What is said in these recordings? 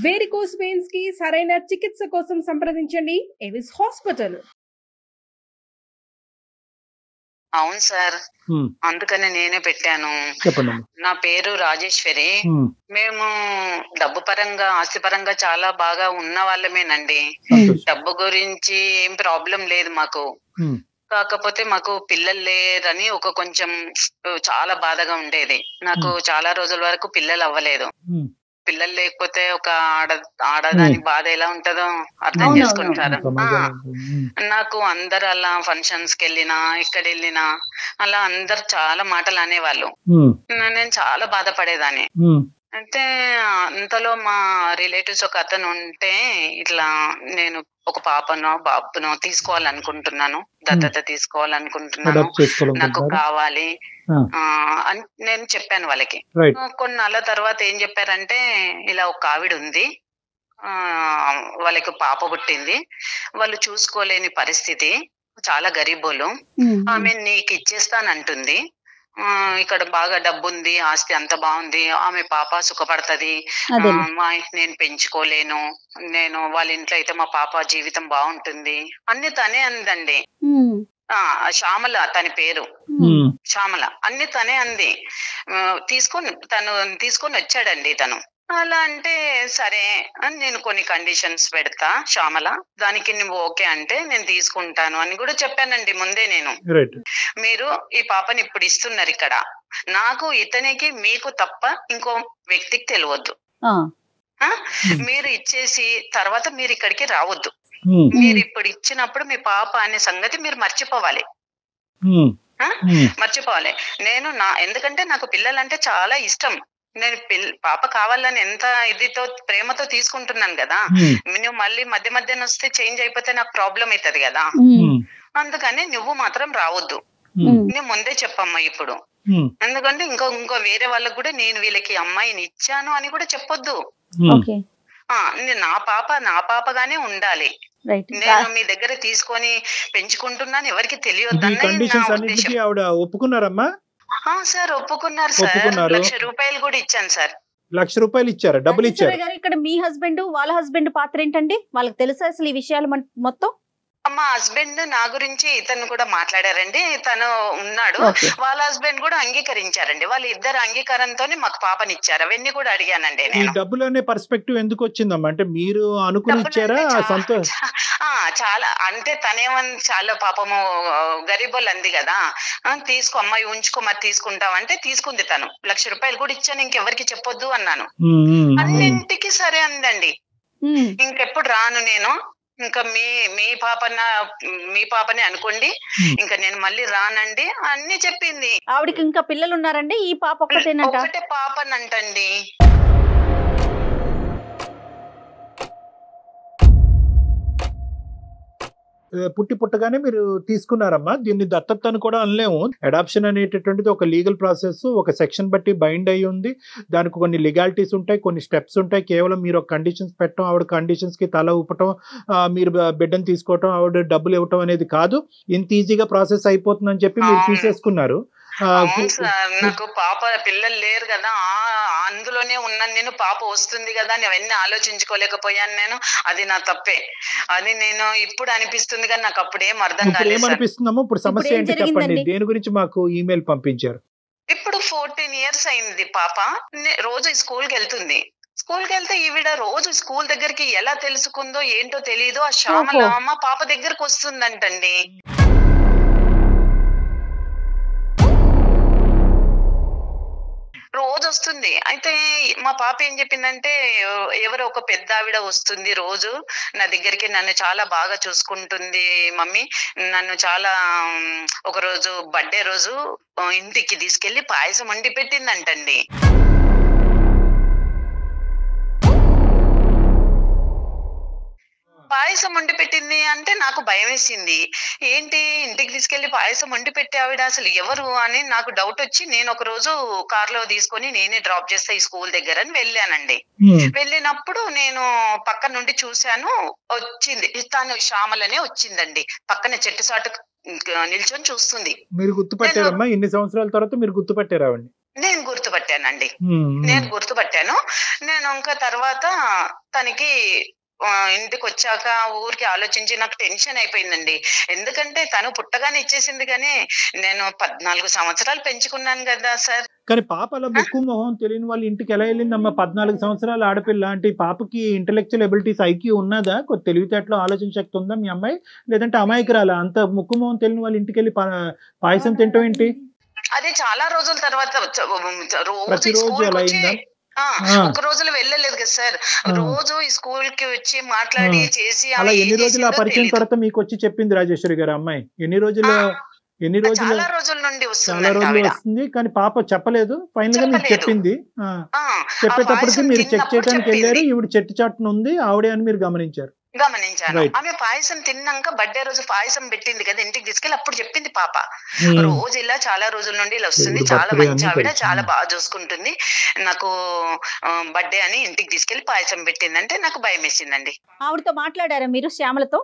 Varicose veins కి సరైన చికిత్స కోసం సంప్రదించండి ఎవిస్ హాస్పిటల్. అవును సార్, అందుకనే నేనే పెట్టాను. నా పేరు రాజేశ్వరి. మేము డబ్బు పరంగా ఆస్తి పరంగా చాలా బాగా ఉన్న వాళ్ళమేనండి. డబ్బు గురించి ఏం ప్రాబ్లం లేదు మాకు. కాకపోతే మాకు పిల్లలు లేరని ఒక కొంచెం చాలా బాధగా ఉండేది. నాకు చాలా రోజుల వరకు పిల్లలు అవ్వలేదు. పిల్లలు లేకపోతే ఒక ఆడదాని బాధ ఎలా ఉంటదో అర్థం చేసుకుంటారు. నాకు అందరు అలా ఫంక్షన్స్ కి వెళ్ళినా ఎక్కడ వెళ్ళినా అలా అందరు చాలా మాటలు అనేవాళ్ళు. నేను చాలా బాధపడేదాన్ని. అయితే అంతలో మా రిలేటివ్స్ ఒక అతను ఉంటే ఇట్లా నేను ఒక పాపనో బాబునో తీసుకోవాలనుకుంటున్నాను, దత్తత తీసుకోవాలనుకుంటున్నాను, నాకు కావాలి అని నేను చెప్పాను వాళ్ళకి. కొన్నాళ్ళ తర్వాత ఏం చెప్పారంటే, ఇలా ఒక ఆవిడ ఉంది, వాళ్ళకి పాప పుట్టింది, వాళ్ళు చూసుకోలేని పరిస్థితి, చాలా గరీబోలు, ఆమె నీకు ఇచ్చేస్తానంటుంది, ఇక్కడ బాగా డబ్బు ఉంది, ఆస్తి అంత బాగుంది, ఆమె పాప సుఖపడుతుంది, నేను పెంచుకోలేను, నేను వాళ్ళ ఇంట్లో అయితే మా పాప జీవితం బాగుంటుంది అన్ని తనే అందండి. శ్యామల తన పేరు, శ్యామల అన్ని తనే అంది. తీసుకొని వచ్చాడండి తను. అలా అంటే సరే అని నేను కొన్ని కండిషన్స్ పెడతా శ్యామల, దానికి నువ్వు ఓకే అంటే నేను తీసుకుంటాను అని కూడా చెప్పానండి ముందే నేను. మీరు ఈ పాపని ఇప్పుడు ఇస్తున్నారు ఇక్కడ, నాకు ఇతనికి మీకు తప్ప ఇంకో వ్యక్తికి తెలియద్దు. మీరు ఇచ్చేసి తర్వాత మీరు ఇక్కడికి రావద్దు. మీరు ఇప్పుడు ఇచ్చినప్పుడు మీ పాప అనే సంగతి మీరు మర్చిపోవాలి. ఎందుకంటే నాకు పిల్లలంటే చాలా ఇష్టం. నేను పాప కావాలని ఎంత ఇదితో ప్రేమతో తీసుకుంటున్నాను కదా. నువ్వు మళ్ళీ మధ్య మధ్యన వస్తే చేంజ్ అయిపోతే నాకు ప్రాబ్లం అవుతుంది కదా. అందుకని నువ్వు మాత్రం రావద్దు, నువ్వు ముందే చెప్పమ్మా ఇప్పుడు. ఎందుకంటే ఇంకో వేరే వాళ్ళకు కూడా నేను వీళ్ళకి అమ్మాయిని ఇచ్చాను అని కూడా చెప్పొద్దు. నా పాపగానే ఉండాలి. నేను మీ దగ్గర తీసుకొని పెంచుకుంటున్నాను, ఎవరికి తెలియదు. ఒప్పుకున్నారమ్మా? సార్ ఒప్పుకున్నారు సార్. ₹1,00,000 కూడా ఇచ్చాను సార్. ₹1,00,000 ఇచ్చారా? డబ్బులు ఇచ్చారు. ఇక్కడ మీ హస్బెండ్ వాళ్ళ హస్బెండ్ పాత్ర ఏంటండి? వాళ్ళకి తెలుసా అసలు ఈ విషయాలు మొత్తం? మా హస్బెండ్ నా గురించి ఇతను కూడా మాట్లాడారండి, తను ఉన్నాడు. వాళ్ళ హస్బెండ్ కూడా అంగీకరించారండి. వాళ్ళ ఇద్దరు అంగీకారంతోనే మాకు పాపని ఇచ్చారు. అవన్నీ కూడా అడిగానండి నేను. డబ్బులు అనే పర్స్పెక్టివ్ ఎందుకు వచ్చిందమ్మా? అంటే మీరు అనుకుని ఇచ్చారా? చాలా అంటే తనేమని చాలా పాపము గరీబోళ్ళు అంది కదా, తీసుకో అమ్మాయి ఉంచుకో మరి తీసుకుంటామంటే తీసుకుంది తను. ₹1,00,000 కూడా ఇచ్చాను, ఇంకెవరికి చెప్పొద్దు అన్నాను. అన్నింటికి సరే అందండి. ఇంకెప్పుడు రాను నేను, ఇంకా మీ పాపనే అనుకోండి, ఇంకా నేను మళ్ళీ రానండి అన్ని చెప్పింది. ఆవిడకి ఇంకా పిల్లలు ఉన్నారండి? ఈ పాప ఒకటే పాపనంటండి. పుట్టగానే మీరు తీసుకున్నారమ్మా. దీన్ని దత్తత అని కూడా అనలేము. అడాప్షన్ అనేటటువంటిది ఒక లీగల్ ప్రాసెస్, ఒక సెక్షన్ బట్టి బైండ్ అయ్యి ఉంది. దానికి కొన్ని లీగాలిటీస్ ఉంటాయి, కొన్ని స్టెప్స్ ఉంటాయి. కేవలం మీరు ఒక కండిషన్స్ పెట్టడం, ఆవిడ కండిషన్స్ కి తల ఊపటం, మీరు బిడ్డను తీసుకోవటం, ఆవిడ డబ్బులు ఇవ్వటం అనేది కాదు. ఇంత ఈజీగా ప్రాసెస్ అయిపోతుందని చెప్పి మీరు తీసేసుకున్నారు. నాకు పాప పిల్లలు లేరు కదా, అందులోనే ఉన్నాను నేను. పాప వస్తుంది కదా అని అవన్నీ ఆలోచించుకోలేకపోయాను నేను. అది నా తప్పే, అది నేను ఇప్పుడు అనిపిస్తుంది కానీ నాకు అప్పుడేం అర్థం కాలేదు. ఏమనిపిస్తుందమ్మా ఇప్పుడు? సమస్య ఏంటి చెప్పండి. దేని గురించి మాకు ఈమెయిల్ పంపించారు? ఇప్పుడు 14 years అయింది పాప. రోజు స్కూల్కి వెళ్తుంది. స్కూల్కి వెళ్తే ఈవిడ రోజు స్కూల్ దగ్గరికి ఎలా తెలుసుకుందో ఏంటో తెలియదు. ఆ శ్యామల మా పాప దగ్గరకు వస్తుందంటండి. రోజు వస్తుంది. అయితే మా పాప ఏం చెప్పిందంటే, ఎవరో ఒక పెద్ద ఆవిడ వస్తుంది రోజు నా దగ్గరికి, నన్ను చాలా బాగా చూసుకుంటుంది మమ్మీ, నన్ను చాలా ఒక రోజు బర్త్డే రోజు ఇంటికి తీసుకెళ్లి పాయసం వండి పెట్టిందంటండి. పాయసం వండి పెట్టింది అంటే నాకు భయం వేసింది. ఏంటి ఇంటికి తీసుకెళ్లి పాయసం వండి పెట్టే ఆవిడ అసలు ఎవరు అని నాకు డౌట్ వచ్చి, నేను ఒక రోజు కార్ లో తీసుకొని నేనే డ్రాప్ చేస్తా ఈ స్కూల్ దగ్గర అని వెళ్ళానండి. వెళ్ళినప్పుడు నేను పక్క నుండి చూశాను, వచ్చింది తను శ్యామలనే వచ్చిందండి. పక్కన చెట్టు సాటు నిల్చొని చూస్తుంది. మీరు గుర్తుపట్టారమ్మా? ఇన్ని సంవత్సరాల తర్వాత మీరు గుర్తుపట్టారావండి? నేను గుర్తుపట్టానండి. నేను గుర్తుపట్టాను. నేను ఇంకా తర్వాత తనకి ఇంటికి వచ్చాక ఊరికి ఆలోచించి నాకు టెన్షన్ అయిపోయిందండి. ఎందుకంటే తను పుట్టగానే ఇచ్చేసింది, కానీ నేను 14 సంవత్సరాలు పెంచుకున్నాను కదా సార్. కానీ పాప అలా ముక్కు మొహం తెలియని వాళ్ళ ఇంటికి ఎలా వెళ్ళిందమ్మా? 14 సంవత్సరాల ఆడపిల్ల అంటే పాపకి ఇంటెలెక్చువల్ ఎబిలిటీస్ ఐక్యూ ఉన్నదా? కొద్ది తెలివితేటలో ఆలోచన శక్తి ఉందా మీ అమ్మాయి? లేదంటే అమాయకురాలా? అంత ముక్కు మొహం తెలియని వాళ్ళ ఇంటికి వెళ్ళి పాయసం తింటాం ఏంటి? అది చాలా రోజుల తర్వాత ప్రతిరోజు అలా అయిందా? ఒక రోజులో వెళ్ళలేదు కదా సార్. రోజు ఈ స్కూల్ కి వచ్చి మాట్లాడి చేసి అలా ఎన్ని రోజులు ఆ పరిచయం తర్వాత మీకు వచ్చి చెప్పింది రాజేశ్వరి గారు అమ్మాయి? ఎన్ని రోజులు? చాలా రోజుల నుండి చాలా రోజులు వస్తుంది, కానీ పాప చెప్పలేదు. ఫైనల్ గా మీకు చెప్పింది. చెప్పేటప్పటికి మీరు చెక్ చేయడానికి వెళ్ళారు, ఈవిడ చెట్టు చాటున ఉంది ఆవిడే అని మీరు గమనించారు. ఆమె పాయసం తిన్నాక బర్త్డే రోజు పాయసం పెట్టింది కదా ఇంటికి తీసుకెళ్ళి, అప్పుడు చెప్పింది పాప రోజు ఇలా చాలా రోజుల నుండి ఇలా వస్తుంది, చాలా మంచి ఆవిడ, చాలా బాగా చూసుకుంటుంది, నాకు బర్త్డే అని ఇంటికి తీసుకెళ్లి పాయసం పెట్టిందంటే నాకు భయం వేసిందండి. ఆవిడతో మాట్లాడారా మీరు? శ్యామలతో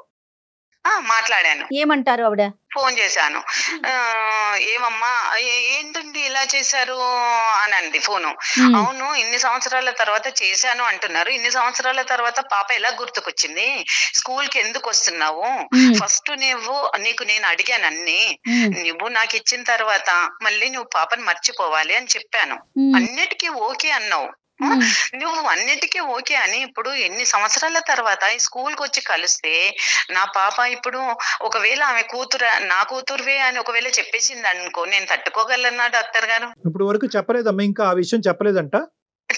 మాట్లాడాను. ఏమంటారు ఆవిడ? ఫోన్ చేశాను. ఏమమ్మా ఏంటండి ఇలా చేశారు అని అంది ఫోను. అవును, ఇన్ని సంవత్సరాల తర్వాత చేశాను అంటున్నారు, ఇన్ని సంవత్సరాల తర్వాత పాప ఎలా గుర్తుకొచ్చింది, స్కూల్ కి ఎందుకు వస్తున్నావు, ఫస్ట్ నీకు నేను అడిగాను అన్ని, నువ్వు నాకు ఇచ్చిన తర్వాత మళ్ళీ నువ్వు పాపని మర్చిపోవాలి అని చెప్పాను, అన్నిటికీ ఓకే అన్నావు, నువ్వు అన్నిటికీ ఓకే అని ఇప్పుడు ఎన్ని సంవత్సరాల తర్వాత ఈ స్కూల్ కి వచ్చి కలిస్తే నా పాప ఇప్పుడు ఒకవేళ ఆమె నా కూతురువే అని ఒకవేళ చెప్పేసింది అనుకో, నేను తట్టుకోగలనా డాక్టర్ గారు? ఇప్పుడు వరకు చెప్పలేదమ్మా, ఇంకా ఆ విషయం చెప్పలేదంట?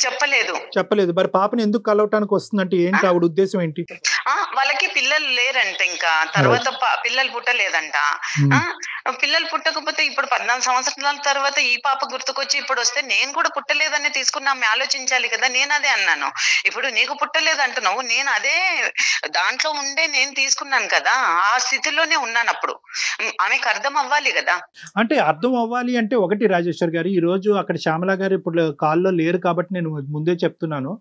చెప్పలేదు. మరి పాపని ఎందుకు కలవటానికి వస్తుందంటే ఏంటి ఆవిడ ఉద్దేశం ఏంటి? వాళ్ళకి పిల్లలు లేరంట, ఇంకా తర్వాత పిల్లలు పుట్టలేదంట. పిల్లలు పుట్టకపోతే ఇప్పుడు 14 సంవత్సరాల తర్వాత ఈ పాప గుర్తుకొచ్చి ఇప్పుడు వస్తే నేను కూడా పుట్టలేదని తీసుకున్నా ఆలోచించాలి కదా. నేను అదే అన్నాను, ఇప్పుడు నీకు పుట్టలేదు అంటున్నావు, నేను అదే దాంట్లో ఉండే నేను తీసుకున్నాను కదా, ఆ స్థితిలోనే ఉన్నాను. అప్పుడు ఆమెకు అర్థం అవ్వాలి కదా. అంటే అర్థం అవ్వాలి అంటే ఒకటి రాజేశ్వర్ గారు, ఈ రోజు అక్కడ శ్యామల గారు ఇప్పుడు కాల్లో లేరు కాబట్టి నేను ముందే చెప్తున్నాను,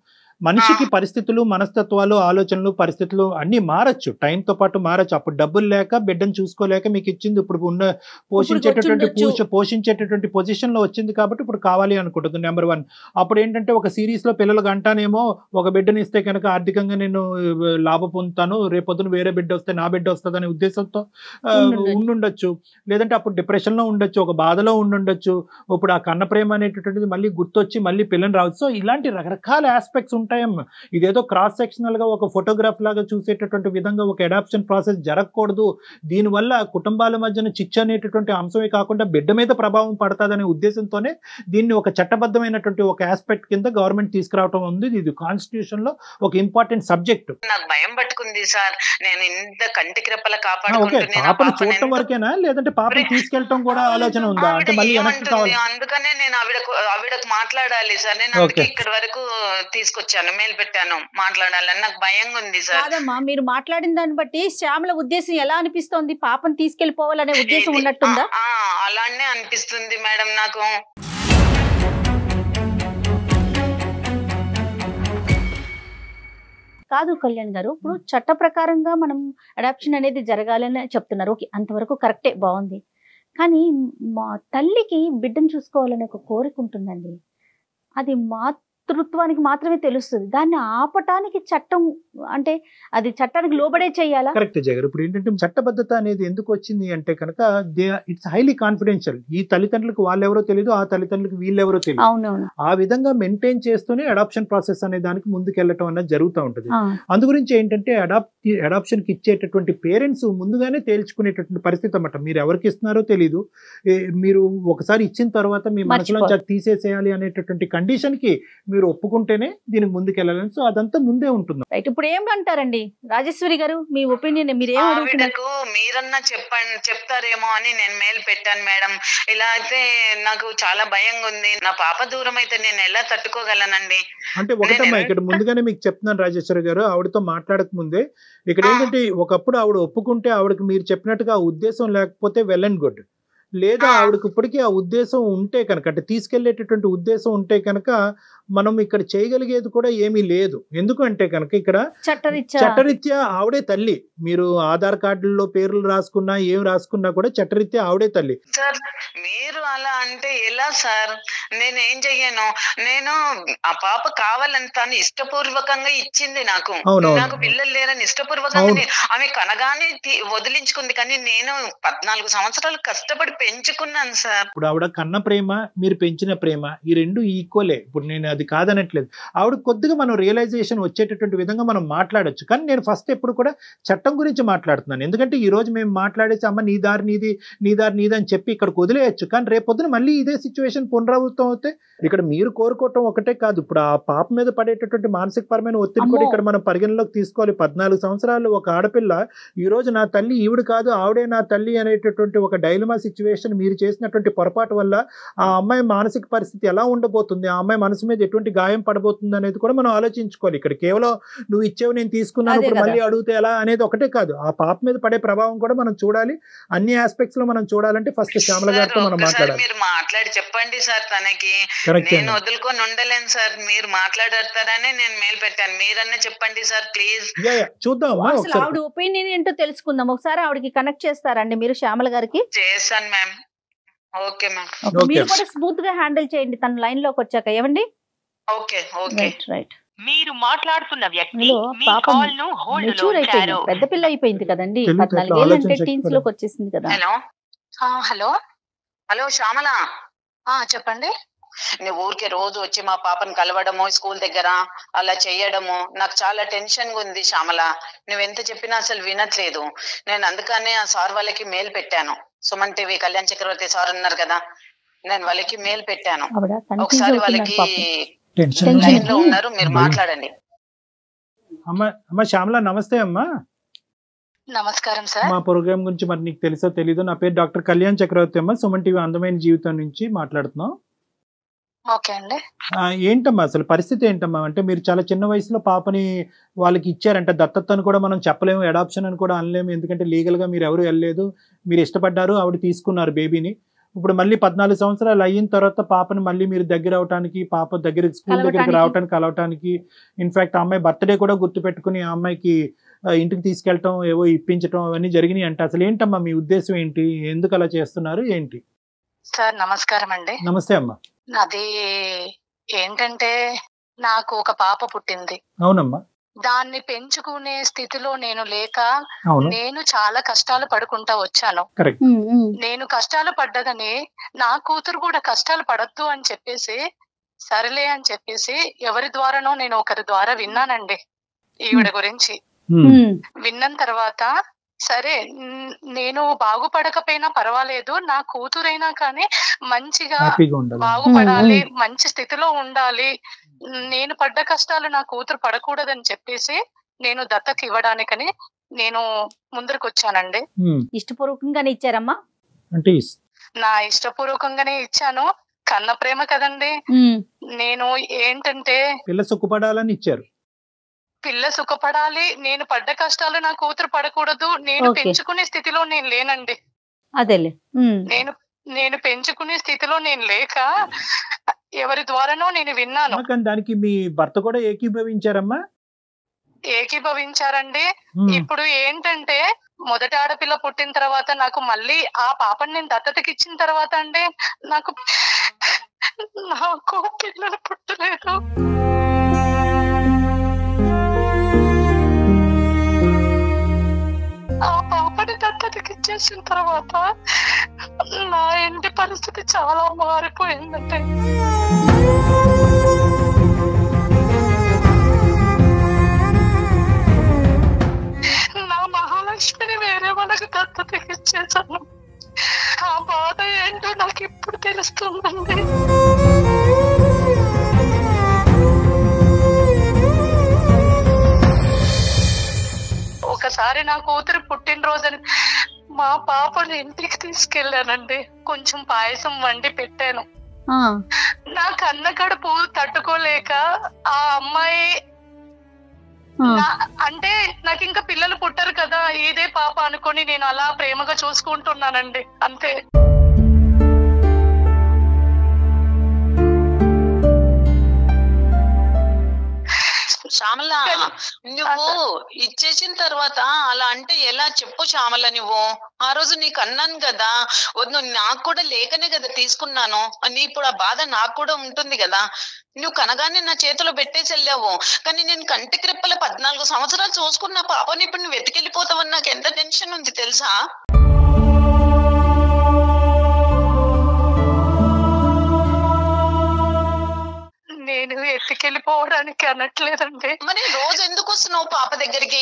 మనిషికి పరిస్థితులు, మనస్తత్వాలు, ఆలోచనలు, పరిస్థితులు అన్ని మారచ్చు, టైంతో పాటు మారచ్చు. అప్పుడు డబ్బులు లేక బిడ్డను చూసుకోలేక మీకు ఇచ్చింది, ఇప్పుడు ఉన్న పోషించేటటువంటి పొజిషన్ లో వచ్చింది కాబట్టి ఇప్పుడు కావాలి అనుకుంటుంది. నెంబర్ 1. అప్పుడు ఏంటంటే ఒక సిరీస్ లో పిల్లలు గంటానేమో ఒక బిడ్డని ఇస్తే కనుక ఆర్థికంగా నేను లాభం పొందుతాను, రేపొద్దున వేరే బిడ్డ వస్తే నా బిడ్డ వస్తుంది అనే ఉద్దేశంతో ఉండుండొచ్చు, లేదంటే అప్పుడు డిప్రెషన్ లో ఉండొచ్చు, ఒక బాధలో ఉండుండొచ్చు. ఇప్పుడు ఆ కన్న ప్రేమ అనేటటువంటిది మళ్ళీ గుర్తొచ్చి మళ్ళీ పిల్లని రావచ్చు. సో ఇలాంటి రకరకాల ఆస్పెక్ట్స్ ఉంటాయమ్మా. ఇదేదో క్రాస్ సెక్షనల్ గా ఒక ఫోటోగ్రాఫ్ లాగా చూసేటటువంటి విధంగా ఒక అడాప్షన్ ప్రాసెస్ జరగకూడదు, దీనివల్ల కుటుంబాల మధ్యన చిచ్చు అనేటటువంటి అంశమే కాకుండా బిడ్డ మీద ప్రభావం పడుతుందనే ఉద్దేశంతోనే దీన్ని ఒక చట్టబద్ధమైనటువంటి ఒక ఆస్పెక్ట్ కింద గవర్నమెంట్ తీసుకురావడం ఉంది. ఇది కాన్స్టిట్యూషన్ లో ఒక ఇంపార్టెంట్ సబ్జెక్ట్. నాకు భయం పట్టుకుంది సార్, నేను ఇంత కంటికి రెప్పల కాపాడుకుంటున్నాను. పాపను చూడటం వరకేనా, లేదంటే పాపని తీసుకెళ్ళటం కూడా ఆలోచన ఉందా? అంటే మళ్ళీ అందుకనే నేను ఆవిడకు మాట్లాడాలి సార్, నేను అందుకే ఇక్కడ వరకు తీసుకొచ్చాను, మెయిల్ పెట్టాను, మాట్లాడాలని నాకు భయంగా ఉంది సార్. కాదమ్మా, మీరు మాట్లాడిన దాన్ని బట్టి శ్యామల ఉద్దేశం ఎలా అనిపిస్తోంది? పాపను తీసుకెళ్లిపోవాలనే ఉద్దేశం ఉన్నట్టుందా? అలానే అనిపిస్తుంది మేడం నాకు. కాదు కళ్యాణ్ గారు, ఇప్పుడు చట్ట ప్రకారంగా మనం అడాప్షన్ అనేది జరగాలని చెప్తున్నారు, ఓకే, అంతవరకు కరెక్టే, బాగుంది. కానీ మా తల్లికి బిడ్డను చూసుకోవాలనే ఒక కోరిక ఉంటుందండి, అది మాతృత్వానికి మాత్రమే తెలుస్తుంది, దాన్ని ఆపటానికి చట్టం అంటే అది చట్టానికి లోబడే చేయాలా? కరెక్ట్ జగన్. ఇప్పుడు ఏంటంటే చట్టబద్ధత అనేది ఎందుకు వచ్చింది అంటే కనుక ఇట్స్ హైలీ కాన్ఫిడెన్షియల్. ఈ తల్లిదండ్రులకు వాళ్ళెవరో తెలియదు, ఆ తల్లిదండ్రులకు వీళ్ళెవరో తెలియదు. అవునవును. ఆ విధంగా మెయింటైన్ చేస్తూనే అడాప్షన్ ప్రాసెస్ అనే దానికి ముందుకెళ్ళటం అనేది జరుగుతూ ఉంటుంది. అందు గురించి ఏంటంటే అడాప్షన్ కి ఇచ్చేటటువంటి పేరెంట్స్ ముందుగానే తేల్చుకునేటటువంటి పరిస్థితి అన్నమాట. మీరు ఎవరికి ఇస్తున్నారో తెలీదు, మీరు ఒకసారి ఇచ్చిన తర్వాత మీ మనసులో తీసేసేయాలి అనేటటువంటి కండిషన్ కి మీరు ఒప్పుకుంటేనే దీనికి ముందుకెళ్ళాలని. సో అదంతా ముందే ఉంటుంది. ఇప్పుడు ఏమంటారండి రాజేశ్వరి గారు, మీ ఒపీనియన్ మీరన్నా చెప్తారేమో అని నేను మెయిల్ పెట్టాను మేడం. ఇలా అయితే నాకు చాలా భయంగా ఉంది, నా పాప దూరం అయితే నేను ఎలా తట్టుకోగలనండి? అంటే ఒకటమ్మా, ఇక్కడ ముందుగానే మీకు చెప్తున్నాను రాజేశ్వరి గారు, ఆవిడతో మాట్లాడక ముందే ఇక్కడ ఏంటంటే ఒకప్పుడు ఆవిడ ఒప్పుకుంటే ఆవిడకి మీరు చెప్పినట్టుగా ఉద్దేశం లేకపోతే వెల్ అండ్ గుడ్. లేదా ఆవిడకి ఇప్పటికీ ఆ ఉద్దేశం ఉంటే కనుక, అంటే తీసుకెళ్లేటటువంటి ఉద్దేశం ఉంటే కనుక మనం ఇక్కడ చేయగలిగేది కూడా ఏమీ లేదు. ఎందుకంటే కనుక ఇక్కడ చట్టరీత్యా ఆవిడే తల్లి. మీరు ఆధార్ కార్డుల్లో పేర్లు రాసుకున్నా ఏం రాసుకున్నా కూడా చట్టరీత్యా ఆవిడే తల్లి. సార్ మీరు అలా అంటే ఎలా సార్? నేను ఏం చెయ్యను? నేను ఆ పాప కావాలని తను ఇష్టపూర్వకంగా ఇచ్చింది నాకు. నాకు పిల్లలు లేరని ఇష్టపూర్వకంగా ఆమె కనగానే వదిలించుకుంది. కానీ నేను 14 సంవత్సరాలు కష్టపడి పెంచుకున్నాను సార్. ఇప్పుడు ఆవిడ కన్న ప్రేమ, మీరు పెంచిన ప్రేమ, ఈ రెండు ఈక్వలే. ఇప్పుడు నేను అది కాదనట్లేదు. ఆవిడ కొద్దిగా మనం రియలైజేషన్ వచ్చేటటువంటి విధంగా మనం మాట్లాడొచ్చు. కానీ నేను ఫస్ట్ ఎప్పుడు కూడా చట్టం గురించి మాట్లాడుతున్నాను. ఎందుకంటే ఈ రోజు మేము మాట్లాడేసి అమ్మ నీ దారి నీది, నీ దారి నీది అని చెప్పి ఇక్కడికి వదిలేయచ్చు. కానీ రేపొద్దున మళ్ళీ ఇదే సిచ్యువేషన్ పునరావృతం అవుతే ఇక్కడ మీరు కోరుకోవటం ఒకటే కాదు, ఇప్పుడు ఆ పాప మీద పడేటటువంటి మానసికపరమైన ఒత్తిడి కూడా ఇక్కడ మనం పరిగణలోకి తీసుకోవాలి. 14 సంవత్సరాలు ఒక ఆడపిల్ల ఈ రోజు నా తల్లి ఈవిడ కాదు ఆవిడే నా తల్లి అనేటటువంటి ఒక డైలమా సిచ్యువేషన్ మీరు చేసినటువంటి పొరపాటు వల్ల ఆ అమ్మాయి మానసిక పరిస్థితి ఎలా ఉండబోతుంది, ఆ అమ్మాయి మనసు మీద ఎటువంటి గాయం పడబోతుంది అనేది కూడా మనం ఆలోచించుకోవాలి. ఇక్కడ కేవలం నువ్వు ఇచ్చేవి నేను తీసుకున్నాను ఇప్పుడు మళ్ళీ అడిగితే ఎలా అనేది ఒకటే కాదు, ఆ పాప మీద పడే ప్రభావం కూడా మనం చూడాలి. అన్ని ఆస్పెక్ట్స్ లో మనం చూడాలంటే ఫస్ట్ శ్యామల గారితో మనం మాట్లాడాలి. మీరు మాట్లాడి చెప్పండి సార్ తనకి. నేను వదులుకొని ఉండలేను సార్. మీరు మాట్లాడతారని నేను మెయిల్ పెట్టాను. మీరన్నా చెప్పండి సార్ ప్లీజ్. చూద్దాం ఆవిడ ఒపీనియన్ ఏంటో తెలుసుకుందాం. ఒకసారి ఆవిడకి కనెక్ట్ చేస్తారండి మీరు శ్యామల గారికి? చేస్తాను మ్యామ్. Okay ma'am. మీరు కూడా స్మూత్ గా హ్యాండిల్ చేయండి తన లైన్ లోకి వచ్చాక. ఏమండి? Okay okay right. మీరు మాట్లాడుతున్న వ్యక్తి మెచ్యూర్ అయిపోయింది, పెద్ద పిల్ల అయిపోయింది కదండి. 14 ఏళ్ళు అంటే టీన్స్ లోకి వచ్చేసింది కదా. హలో హలో హలో శ్యామల చెప్పండి. నువ్వు ఊరికే రోజు వచ్చి మా పాపను కలవడము స్కూల్ దగ్గర అలా చేయడము నాకు చాలా టెన్షన్ గా ఉంది శ్యామల. నువ్వెంత చెప్పినా అసలు వినట్లేదు. నేను అందుకనే ఆ సార్ వాళ్ళకి మెయిల్ పెట్టాను. సుమన్ టీవీ కళ్యాణ్ చక్రవర్తి సార్ ఉన్నారు కదా, నేను వాళ్ళకి మెయిల్ పెట్టాను. ఒకసారి వాళ్ళకి లైన్ లో ఉన్నారు, మీరు మాట్లాడండి. అమ్మా శ్యామల నమస్తే అమ్మా. నమస్కారం సార్. మా ప్రోగ్రామ్ గురించి మరి నీకు తెలుసో తెలీదు, నా పేరు డాక్టర్ కళ్యాణ్ చక్రవర్తి అమ్మ. సుమన్ టీవీ అందమైన జీవితం నుంచి మాట్లాడుతున్నాం. ఓకే అండి. ఏంటమ్మా అసలు పరిస్థితి ఏంటమ్మా? అంటే మీరు చాలా చిన్న వయసులో పాపని వాళ్ళకి ఇచ్చారంటే దత్తత అని కూడా మనం చెప్పలేము, అడాప్షన్ అని కూడా అనలేము. ఎందుకంటే లీగల్ గా మీరు ఎవరు వెళ్ళలేదు, మీరు ఇష్టపడ్డారు, ఆవిడ తీసుకున్నారు బేబీని. ఇప్పుడు మళ్ళీ 14 సంవత్సరాలు అయిన తర్వాత పాపని మళ్ళీ మీరు దగ్గర అవటానికి, పాప దగ్గర స్కూల్ దగ్గరికి రావడానికి, కలవటానికి, ఇన్ఫాక్ట్ ఆ అమ్మాయి బర్త్డే కూడా గుర్తు పెట్టుకుని ఆ అమ్మాయికి ఇంటికి తీసుకెళ్ళటం, ఏవో ఇప్పించటం అవన్నీ జరిగినాయి అంటే అసలు ఏంటమ్మా మీ ఉద్దేశం ఏంటి? ఎందుకు అలా చేస్తున్నారు ఏంటి? సార్ నమస్కారం అండి. నమస్తే అమ్మా. అది ఏంటంటే నాకు ఒక పాప పుట్టింది. అవునమ్మా. దాన్ని పెంచుకునే స్థితిలో నేను లేక నేను చాలా కష్టాలు పడుకుంటా వచ్చాను. నేను కష్టాలు పడ్డదని నా కూతురు కూడా కష్టాలు పడద్దు అని చెప్పేసి సరేలే అని చెప్పేసి ఎవరి ద్వారానో నేను ఒకరి ద్వారా విన్నానండి ఈవిడ గురించి. విన్న తర్వాత సరే నేను బాగుపడకపోయినా పర్వాలేదు, నా కూతురైనా కానీ మంచిగా బాగుపడాలి, మంచి స్థితిలో ఉండాలి, నేను పడ్డ కష్టాలు నా కూతురు పడకూడదని చెప్పేసి నేను దత్తత ఇవ్వడానికని నేను ముందరకు వచ్చానండి. ఇష్టపూర్వకంగానే ఇచ్చారమ్మా? అంటే నా ఇష్టపూర్వకంగానే ఇచ్చాను. కన్న ప్రేమ కదండి. నేను ఏంటంటే పిల్ల సుఖపడాలని ఇచ్చారు. పిల్ల సుఖపడాలి, నేను పడ్డ కష్టాలు నా కూతురు పడకూడదు, నేను పెంచుకునే స్థితిలో నేను లేనండి. అదేలే. నేను పెంచుకునే స్థితిలో నేను లేక ఎవరి ద్వారానో నేను విన్నాను. దానికి మీ భర్త కూడా ఏకీభవించారమ్మా? ఏకీభవించారండి. ఇప్పుడు ఏంటంటే మొదటి ఆడపిల్ల పుట్టిన తర్వాత నాకు మళ్ళీ ఆ పాపని నేను దత్తతకి ఇచ్చిన తర్వాత అండి నాకు పిల్లలు పుట్టలేదు. ఆ పాపని దత్తతకి ఇచ్చేసిన తర్వాత నా ఇంటి పరిస్థితి చాలా మారిపోయిందంటే నా మహాలక్ష్మిని వేరే వాళ్ళకి దత్తతకి ఇచ్చేసాను. ఆ బాధ ఏంటో నాకు ఇప్పుడు తెలుస్తుందండి. ఒకసారి నా కూతురు పుట్టినరోజు మా పాపని ఇంటికి తీసుకెళ్లానండి. కొంచెం పాయసం వండి పెట్టాను. నా కన్న కడుపు తట్టుకోలేక ఆ అమ్మాయి అంటే నాకు ఇంకా పిల్లలు పుట్టరు కదా, ఇదే పాప అనుకొని నేను అలా ప్రేమగా చూసుకుంటున్నానండి అంతే. శ్యామల నువ్వు ఇచ్చేసిన తర్వాత అలా అంటే ఎలా చెప్పు శ్యామల. నువ్వు ఆ రోజు నీకు అన్నాను కదా, వద్దు నాకు కూడా లేకనే కదా తీసుకున్నాను అని. ఇప్పుడు ఆ బాధ నాకు కూడా ఉంటుంది కదా. నువ్వు కనగానే నా చేతిలో పెట్టేసి వెళ్ళావు, కానీ నేను కంటికి రెప్పల 14 సంవత్సరాలు చూసుకున్న పాపని ఇప్పుడు నువ్వు వెతికెళ్ళిపోతావని నాకు ఎంత టెన్షన్ ఉంది తెలుసా. నేను ఎత్తుకెళ్ళిపోవడానికి అనట్లేదండి. మరి రోజు ఎందుకు వస్తున్నావు పాప దగ్గరికి?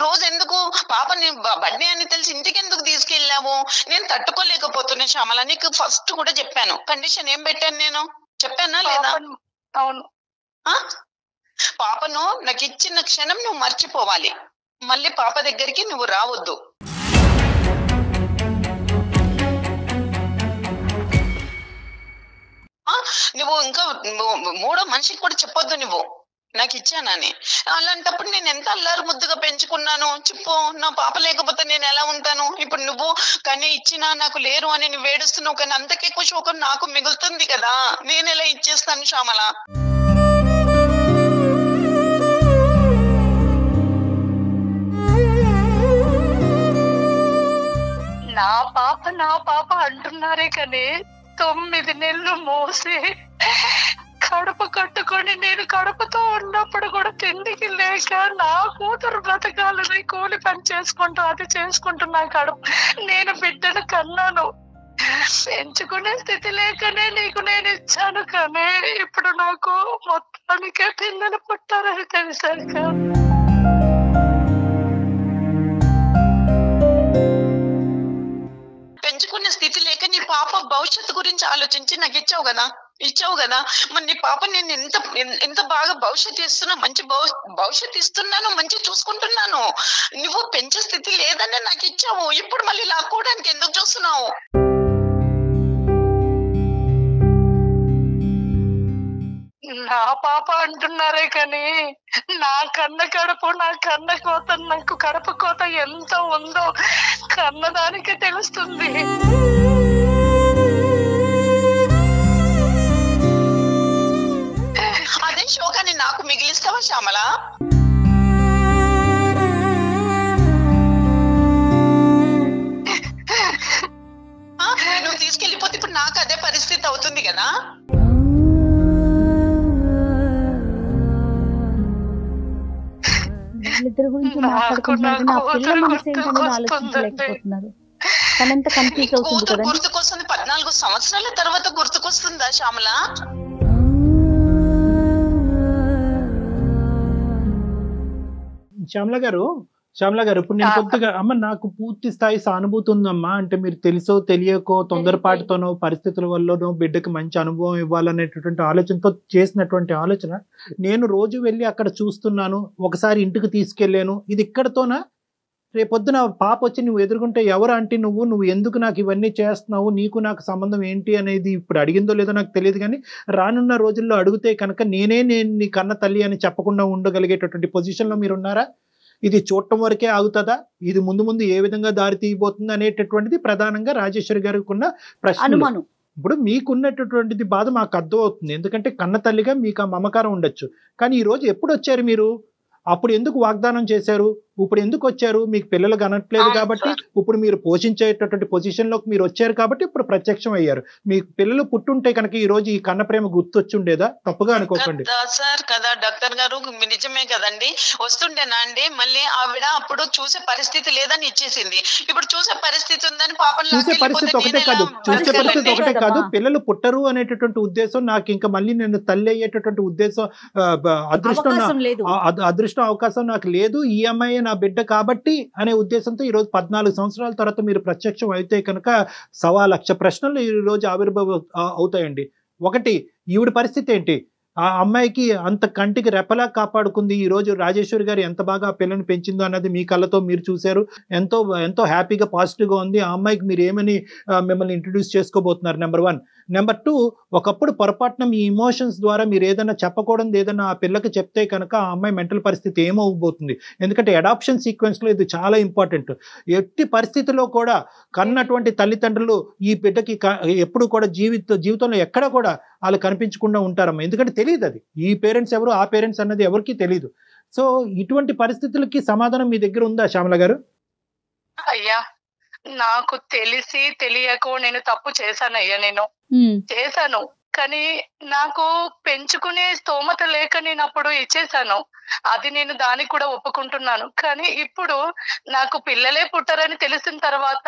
రోజు ఎందుకు పాపని బర్త్డే అని తెలిసి ఇంటికి ఎందుకు తీసుకెళ్ళావు? నేను తట్టుకోలేకపోతున్నా శ్యామల. నీకు ఫస్ట్ కూడా చెప్పాను, కండిషన్ ఏం పెట్టాను నేను, చెప్పానా లేదా? అవును. పాపను నాకు ఇచ్చిన క్షణం నువ్వు మర్చిపోవాలి, మళ్ళీ పాప దగ్గరికి నువ్వు రావద్దు. నువ్వు ఇంకా మూడో మనిషికి కూడా చెప్పొద్దు నువ్వు నాకు ఇచ్చానని. అలాంటప్పుడు నేను ఎంత అల్లారు ముద్దుగా పెంచుకున్నాను చెప్పు. నా పాప లేకపోతే నేను ఎలా ఉంటాను? ఇప్పుడు నువ్వు కానీ ఇచ్చినా నాకు లేరు అని నువ్వు ఏడుస్తున్నావు, కానీ అంతకెక్కువ శోకం నాకు మిగులుతుంది కదా. నేను ఎలా ఇచ్చేస్తాను శ్యామల? నా పాప అంటున్నారే కానీ 9 నెలలు మోసి కడుపు కట్టుకొని నేను కడుపుతో ఉన్నప్పుడు కూడా తిండికి లేక నా కూతురు బ్రతకాలని కూలి పని చేసుకుంటూ అది చేసుకుంటూ నా కడుపు నేను బిడ్డను కన్నాను. పెంచుకునే స్థితి లేకనే నీకు నేను ఇచ్చాను, కానీ ఇప్పుడు నాకు మొత్తానికే పిల్లలు పుట్టారని తెలిసాక పెంచుకునే స్థితి లేక నీ పాప భవిష్యత్తు గురించి ఆలోచించి నాకు ఇచ్చావు కదా. మరి నీ పాప నేను ఎంత బాగా భవిష్యత్తు ఇస్తున్నా, మంచి భవిష్యత్తు ఇస్తున్నాను, మంచి చూసుకుంటున్నాను. నువ్వు పెంచే స్థితి లేదని నాకు ఇచ్చావు, ఇప్పుడు మళ్ళీ లాక్కోవడానికి ఎందుకు చూస్తున్నావు? నా పాప అంటున్నారే కానీ నా కన్న కడుపు, నా కన్న కోత, నాకు కడుపు కోత ఎంత ఉందో కన్నదానికే తెలుస్తుంది. అదే శోకాన్ని నాకు మిగిలిస్తావా శ్యామల? నువ్వు తీసుకెళ్ళిపోతే ఇప్పుడు నాకు అదే పరిస్థితి అవుతుంది కదా. వాళ్ళిద్దరి గురించి మాట్లాడుకుంటున్నారు, నా పిల్ల మనసు ఏంటనేది ఆలోచించలేకపోతున్నారు. తనంత కన్ఫ్యూజ్ అవుతుంది కదా. గుర్తుకొస్తుంది, 14 సంవత్సరాల తర్వాత గుర్తుకొస్తుందా శ్యామల? శ్యామల గారు ఇప్పుడు నేను కొద్దిగా అమ్మ నాకు పూర్తి స్థాయి సానుభూతి ఉందమ్మా. అంటే మీరు తెలుసో తెలియకో తొందరపాటుతోనో పరిస్థితుల వల్లనో బిడ్డకి మంచి అనుభవం ఇవ్వాలనేటటువంటి ఆలోచనతో చేసినటువంటి ఆలోచన. నేను రోజు వెళ్ళి అక్కడ చూస్తున్నాను, ఒకసారి ఇంటికి తీసుకెళ్ళాను, ఇది ఇక్కడతోనా? రేపొద్దున పాప వచ్చి నువ్వు ఎదుర్కొంటే ఎవరు అంటే నువ్వు ఎందుకు నాకు ఇవన్నీ చేస్తున్నావు, నీకు నాకు సంబంధం ఏంటి అనేది ఇప్పుడు అడిగిందో లేదో నాకు తెలియదు, కానీ రానున్న రోజుల్లో అడిగితే కనుక నేను నీ కన్న తల్లి అని చెప్పకుండా ఉండగలిగేటటువంటి పొజిషన్లో మీరు ఉన్నారా? ఇది చూడటం వరకే ఆగుతుందా? ఇది ముందు ఏ విధంగా దారి తీయబోతుంది అనేటటువంటిది ప్రధానంగా రాజేశ్వరి గారికి ఉన్న ప్రశ్న. ఇప్పుడు మీకున్నటువంటిది బాధ మాకు అర్థం అవుతుంది, ఎందుకంటే కన్న తల్లిగా మీకు ఆ మమకారం ఉండొచ్చు. కానీ ఈ రోజు ఎప్పుడు వచ్చారు మీరు? అప్పుడు ఎందుకు వాగ్దానం చేశారు? ఇప్పుడు ఎందుకు వచ్చారు? మీకు పిల్లలు కనట్లేదు కాబట్టి ఇప్పుడు మీరు పోషించేటటువంటి పొజిషన్లోకి మీరు వచ్చారు కాబట్టి ఇప్పుడు ప్రత్యక్షం అయ్యారు. మీకు పిల్లలు పుట్టుంటే కనుక ఈ రోజు ఈ కన్న ప్రేమ గుర్తొచ్చి ఉండేదా? తప్పుగా అనుకోకండి సార్ కదా డాక్టర్ గారు, నిజమే కదండి. వస్తుండేనా అండి? మళ్ళీ ఆవిడ అప్పుడు చూసే పరిస్థితి లేదని ఇచ్చేసింది, ఇప్పుడు చూసే పరిస్థితి ఉందని పాపం చూసే పరిస్థితి ఒకటే కాదు పిల్లలు పుట్టరు అనేటటువంటి ఉద్దేశం నాకు, ఇంకా మళ్ళీ నేను తల్లి అయ్యేటటువంటి ఉద్దేశం అదృష్టం అవకాశం నాకు లేదు. ఈ అమ్మాయి నా బిడ్డ కాబట్టి అనే ఉద్దేశంతో ఈ రోజు 14 సంవత్సరాల తర్వాత మీరు ప్రత్యక్షం అయితే కనుక 1,00,000 ప్రశ్నలు ఈ రోజు ఆవిర్భావం అవుతాయండి. ఒకటి, ఈవిడ పరిస్థితి ఏంటి? ఆ అమ్మాయికి అంత కంటికి రెప్పలా కాపాడుకుంది. ఈ రోజు రాజేశ్వరి గారు ఎంత బాగా ఆ పిల్లని పెంచిందో అన్నది మీ కళ్ళతో మీరు చూశారు. ఎంతో హ్యాపీగా పాజిటివ్గా ఉంది. ఆ అమ్మాయికి మీరు ఏమని మిమ్మల్ని ఇంట్రడ్యూస్ చేసుకోబోతున్నారు? నెంబర్ 1. నెంబర్ 2, ఒకప్పుడు పొరపాటున మీ ఇమోషన్స్ ద్వారా మీరు ఏదైనా చెప్పకూడదు, ఏదైనా ఆ పిల్లకి చెప్తే కనుక ఆ అమ్మాయి మెంటల్ పరిస్థితి ఏమవబోతుంది? ఎందుకంటే అడాప్షన్ సీక్వెన్స్లో ఇది చాలా ఇంపార్టెంట్. ఎట్టి పరిస్థితిలో కూడా కన్నటువంటి తల్లిదండ్రులు ఈ బిడ్డకి ఎప్పుడు కూడా జీవితంలో ఎక్కడ కూడా వాళ్ళు కనిపించకుండా ఉంటారమ్మా. ఎందుకంటే తెలియదు, అది ఈ పేరెంట్స్ ఎవరు ఆ పేరెంట్స్ అన్నది ఎవరికి తెలియదు. సో ఇటువంటి పరిస్థితులకి సమాధానం మీ దగ్గర ఉందా శ్యామల గారు? అయ్యా నాకు తెలిసి తెలియకో నేను తప్పు చేశానయ్యా, నేను చేశాను. కానీ నాకు పెంచుకునే స్తోమత లేక నేను అప్పుడు ఇచ్చేసాను. అది నేను దానికి కూడా ఒప్పుకుంటున్నాను. కానీ ఇప్పుడు నాకు పిల్లలే పుట్టరని తెలిసిన తర్వాత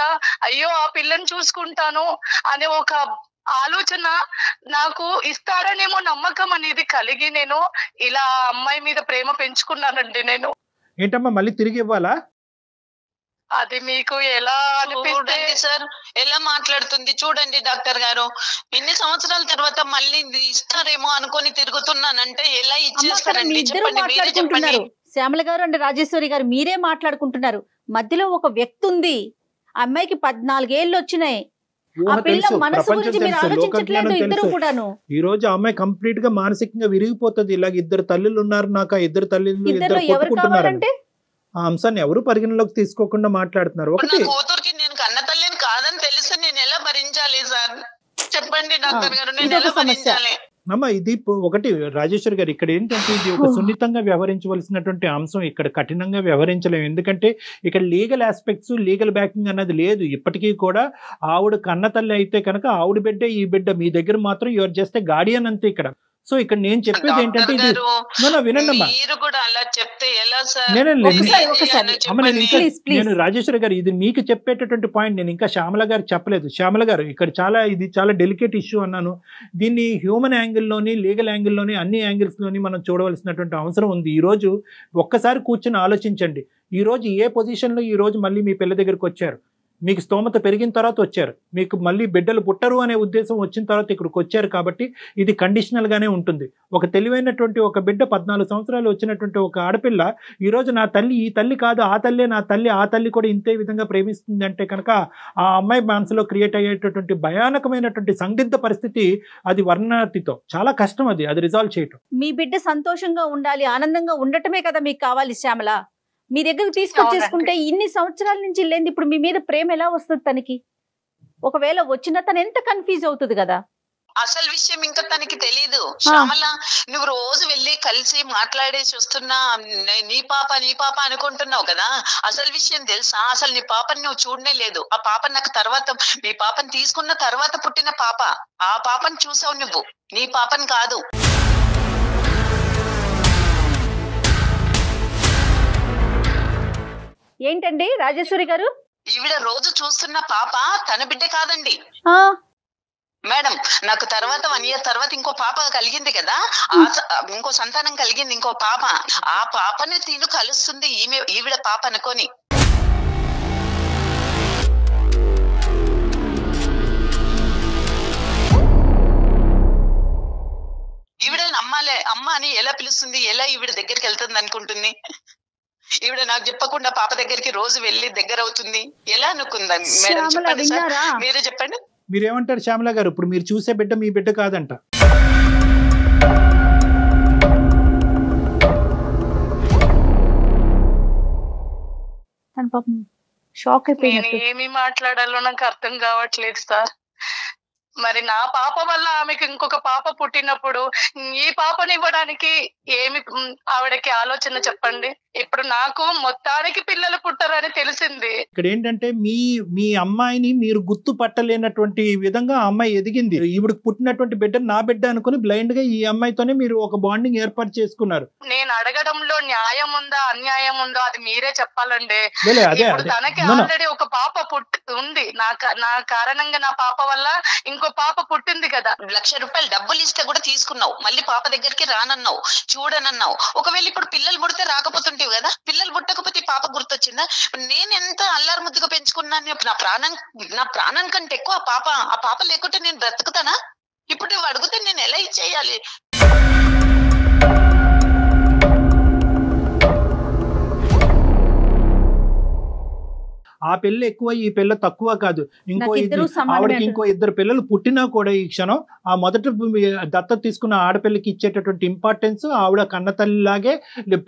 అయ్యో ఆ పిల్లని చూసుకుంటాను అనే ఒక ఆలోచన నాకు ఇస్తాడనేమో నమ్మకం అనేది కలిగి నేను ఇలా అమ్మాయి మీద ప్రేమ పెంచుకున్నానండి. నేను ఏంటమ్మా మళ్ళీ తిరిగి ఇవ్వాలా? అది మీకు ఎలా అనిపిస్తుంది సార్? ఎలా మాట్లాడుతుంది చూడండి డాక్టర్ గారు. ఇన్ని సంవత్సరాల తర్వాత మళ్ళీ ఇస్తారేమో అనుకొని తిరుగుతున్నానంటే ఎలా ఇచ్చేస్తారండి? చెప్పండి, మీరే చెప్పండి. శ్యామల గారు అండ్ రాజేశ్వరి గారు మీరే మాట్లాడుకుంటున్నారు. మధ్యలో ఒక వ్యక్తి ఉంది. అమ్మాయికి 14 ఏళ్ళు వచ్చినాయి. ఆ పిల్ల మనసు గురించి మీరు ఆలోచించట్లేదు ఇద్దరు కూడాను. ఈ రోజు అమ్మాయి కంప్లీట్ గా మానసికంగా విరిగిపోతుంది. ఇలాగ ఇద్దరు తల్లులు ఉన్నారు నాకు, ఆ ఇద్దరు తల్లిలు ఇద్దరు కొట్టుకుంటున్నారంటే ఆ అంశాన్ని ఎవరు పరిగణలోకి తీసుకోకుండా మాట్లాడుతున్నారు. ఒకటి కూతురికి నేను కన్న తల్లిని కాదని తెలిసి నేను ఎలా భరించాలి సార్? చెప్పండి డాక్టర్ గారు, నేను ఎలా భరించాలి? అమ్మ ఇది ఒకటి రాజేశ్వరి గారు, ఇక్కడ ఏంటంటే ఇది ఒక సున్నితంగా వ్యవహరించవలసినటువంటి అంశం. ఇక్కడ కఠినంగా వ్యవహరించలేము. ఎందుకంటే ఇక్కడ లీగల్ ఆస్పెక్ట్స్, లీగల్ బ్యాకింగ్ అన్నది లేదు. ఇప్పటికీ కూడా ఆవిడ కన్న తల్లి అయితే కనుక ఆవిడ బిడ్డే ఈ బిడ్డ, మీ దగ్గర మాత్రం యువర్ జస్ట్ గార్డియన్ అంతే ఇక్కడ. సో ఇక్కడ నేను చెప్పేది ఏంటంటే ఇది వినండి నేను రాజేశ్వరి గారు ఇది మీకు చెప్పేటటువంటి పాయింట్ నేను ఇంకా శ్యామల గారు చెప్పలేదు. శ్యామల గారు ఇక్కడ ఇది చాలా డెలికేట్ ఇష్యూ అన్నాను. దీన్ని హ్యూమన్ యాంగిల్లోని, లీగల్ యాంగిల్లోని, అన్ని యాంగిల్స్లోని మనం చూడవలసినటువంటి అవసరం ఉంది. ఈ రోజు ఒక్కసారి కూర్చొని ఆలోచించండి. ఈ రోజు ఏ పొజిషన్లో ఈ రోజు మళ్ళీ మీ పిల్ల దగ్గరికి వచ్చారు, మీకు స్తోమత పెరిగిన తర్వాత వచ్చారు, మీకు మళ్ళీ బిడ్డలు పుట్టరు అనే ఉద్దేశం వచ్చిన తర్వాత ఇక్కడికి వచ్చారు. కాబట్టి ఇది కండిషనల్గానే ఉంటుంది. ఒక తెలివైనటువంటి ఒక బిడ్డ 14 సంవత్సరాలు వచ్చినటువంటి ఒక ఆడపిల్ల ఈరోజు నా తల్లి ఈ తల్లి కాదు, ఆ తల్లే నా తల్లి, ఆ తల్లి కూడా ఇంతే విధంగా ప్రేమిస్తుంది అంటే కనుక ఆ అమ్మాయి మనసులో క్రియేట్ అయ్యేటటువంటి భయానకమైనటువంటి సందిగ్ధ పరిస్థితి అది వర్ణనాతీతం. చాలా కష్టం అది రిజాల్వ్ చేయటం. మీ బిడ్డ సంతోషంగా ఉండాలి, ఆనందంగా ఉండటమే కదా మీకు కావాలి శ్యామల. మీ దగ్గరకు తీసుకొచ్చేసుకుంటే ఇన్ని సంవత్సరాల నుంచి లేని ఇప్పుడు మీ మీద ప్రేమ ఎలా వస్తుంది తనకి? ఒకవేళ వచ్చినా తను ఎంత కన్ఫ్యూజ్ అవుతుంది కదా. అసలు విషయం ఇంకా తనకి తెలీదు. శ్యామల, నువ్వు రోజు వెళ్ళి కలిసి మాట్లాడేసి వస్తున్నా, నీ పాప అనుకుంటున్నావు కదా. అసలు విషయం తెలుసా? అసలు నీ పాపని నువ్వు చూడనే లేదు. ఆ పాప నాకు తర్వాత, నీ పాపని తీసుకున్న తర్వాత పుట్టిన పాప. ఆ పాపని చూసావు నువ్వు, నీ పాపని కాదు. ఏంటండి రాజేశ్వరి గారు? ఈవిడ రోజు చూస్తున్న పాప తన బిడ్డ కాదండి మేడం. నాకు తర్వాత 1 year తర్వాత ఇంకో పాప కలిగింది కదా, ఇంకో సంతానం కలిగింది, ఇంకో పాప. ఆ పాపని తిను కలుస్తుంది ఈవిడ పాప అనుకొని. ఈవిడ నమ్మాలే, అమ్మ అని ఎలా పిలుస్తుంది, ఎలా ఈవిడ దగ్గరికి వెళ్తుంది అనుకుంటుంది? ఈవిడ నాకు చెప్పకుండా పాప దగ్గరికి రోజు వెళ్ళి దగ్గర అవుతుంది ఎలా అనుకుందా మేడం? చెప్పండి సార్, మీరే చెప్పండి. మీరేమంటారు శ్యామల గారు? ఇప్పుడు మీరు చూసే బిడ్డ మీ బిడ్డ కాదంట. షాక్ అయిపోయినట్టు. ఏమి మాట్లాడాలో నాకు అర్థం కావట్లేదు సార్. మరి నా పాప వల్ల ఆమెకు ఇంకొక పాప పుట్టినప్పుడు ఈ పాపని ఇవ్వడానికి ఏమి ఆవిడకి ఆలోచన చెప్పండి. ఇప్పుడు నాకు మొత్తానికి పిల్లలు పుట్టరని తెలిసింది. ఇక్కడ ఏంటంటే మీ అమ్మాయిని మీరు గుర్తు పట్టలేనటువంటి విధంగా ఆ అమ్మాయి ఎదిగింది. ఈవిడకి పుట్టినటువంటి బిడ్డ నా బిడ్డ అనుకుని బ్లైండ్ గా ఈ అమ్మాయితోనే మీరు ఒక బాండింగ్ ఏర్పాటు చేసుకున్నారు. నేను అడగడంలో న్యాయం ఉందా అన్యాయం ఉందో అది మీరే చెప్పాలండి. తనకి ఆల్రెడీ ఒక పాప ఉంది, నా కారణంగా నా పాప వల్ల ఇంకో పాప పుట్టింది కదా. 1,00,000 రూపాయలు డబ్బులు ఇస్తే కూడా తీసుకున్నావు, మళ్ళీ పాప దగ్గరికి రానన్నావు, చూడనన్నావు. ఒకవేళ ఇప్పుడు పిల్లలు పుడితే రాకపోతుంటేవి కదా, పిల్లలు పుట్టకపోతే పాప గుర్తొచ్చిందా? నేను ఎంత అల్లారు ముద్దుగా పెంచుకున్నాను, నా ప్రాణం కంటే ఎక్కువ ఆ పాప లేకుంటే నేను బ్రతుకుతానా? ఇప్పుడు నువ్వు అడిగితే నేను ఎలా ఇచ్చేయాలి? ఆ పిల్ల ఎక్కువ ఈ పిల్ల తక్కువ కాదు, ఆవిడకి ఇంకో 2 పిల్లలు పుట్టినా కూడా ఈ క్షణం ఆ మొదటి దత్తత తీసుకున్న ఆడపిల్లకి ఇచ్చేటటువంటి ఇంపార్టెన్స్ ఆవిడ కన్న తల్లిలాగే,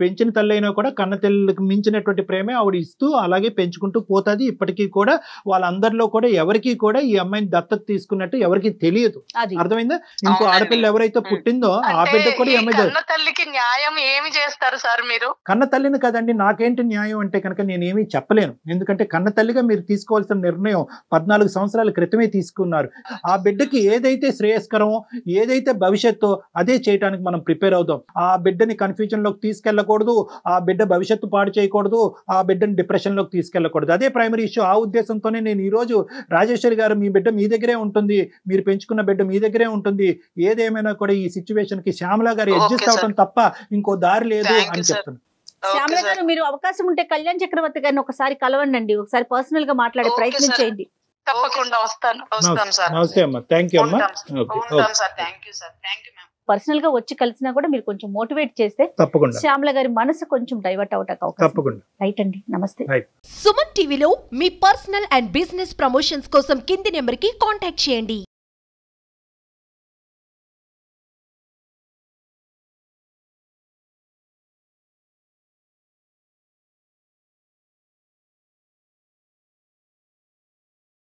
పెంచిన తల్లి అయినా కూడా కన్న తల్లికి మించినటువంటి ప్రేమే ఆవిడ ఇస్తూ అలాగే పెంచుకుంటూ పోతుంది. ఇప్పటికీ కూడా వాళ్ళందరిలో కూడా ఎవరికి కూడా ఈ అమ్మాయిని దత్తత తీసుకున్నట్టు ఎవరికి తెలియదు. అర్థమైందా? ఇంకో ఆడపిల్ల ఎవరైతే పుట్టిందో ఆ బిడ్డ కూడా కన్న తల్లికి న్యాయం ఏమి చేస్తారు సార్ మీరు? కన్న తల్లిని కదండి, నాకేంటి న్యాయం అంటే కనుక నేనేమీ చెప్పలేను. ఎందుకంటే కన్న తల్లిగా మీరు తీసుకోవాల్సిన నిర్ణయం 14 సంవత్సరాల క్రితమే తీసుకున్నారు. ఆ బిడ్డకి ఏదైతే శ్రేయస్కరమో, ఏదైతే భవిష్యత్తు అదే చేయడానికి మనం ప్రిపేర్ అవుతాం. ఆ బిడ్డని కన్ఫ్యూజన్ లోకి తీసుకెళ్ళకూడదు, ఆ బిడ్డ భవిష్యత్తు పాడు చేయకూడదు, ఆ బిడ్డని డిప్రెషన్ లోకి తీసుకెళ్ళకూడదు. అదే ప్రైమరీ ఇష్యూ. ఆ ఉద్దేశంతోనే నేను ఈ రోజు రాజేశ్వరి గారు మీ బిడ్డ మీ దగ్గరే ఉంటుంది, మీరు పెంచుకున్న బిడ్డ మీ దగ్గరే ఉంటుంది, ఏదేమైనా కూడా ఈ సిచ్యువేషన్ కి శ్యామల గారు అడ్జస్ట్ అవడం తప్ప ఇంకో దారి లేదు అని చెప్తున్నాను. శ్యామల గారు, మీరు అవకాశం ఉంటే కళ్యాణ్ చక్రవర్తి గారిని ఒకసారి కలవండి, ఒకసారి పర్సనల్ గా మాట్లాడే ప్రయత్నం చేయండి. తప్పకుండా వస్తాను. నమస్తే అమ్మా. థ్యాంక్ యూ అమ్మా. పర్సనల్ గా వచ్చి కలిసినా కూడా మీరు కొంచెం మోటివేట్ చేస్తే తప్పకుండా శ్యామల గారి మనసు కొంచెం డైవర్ట్ అవటానికి అవకాశం. తప్పకుండా. రైట్ అండి, నమస్తే. సుమన్ టీవీలో మీ పర్సనల్ అండ్ బిజినెస్ ప్రమోషన్స్ కోసం కింది నెంబర్ కి కాంటాక్ట్ చేయండి.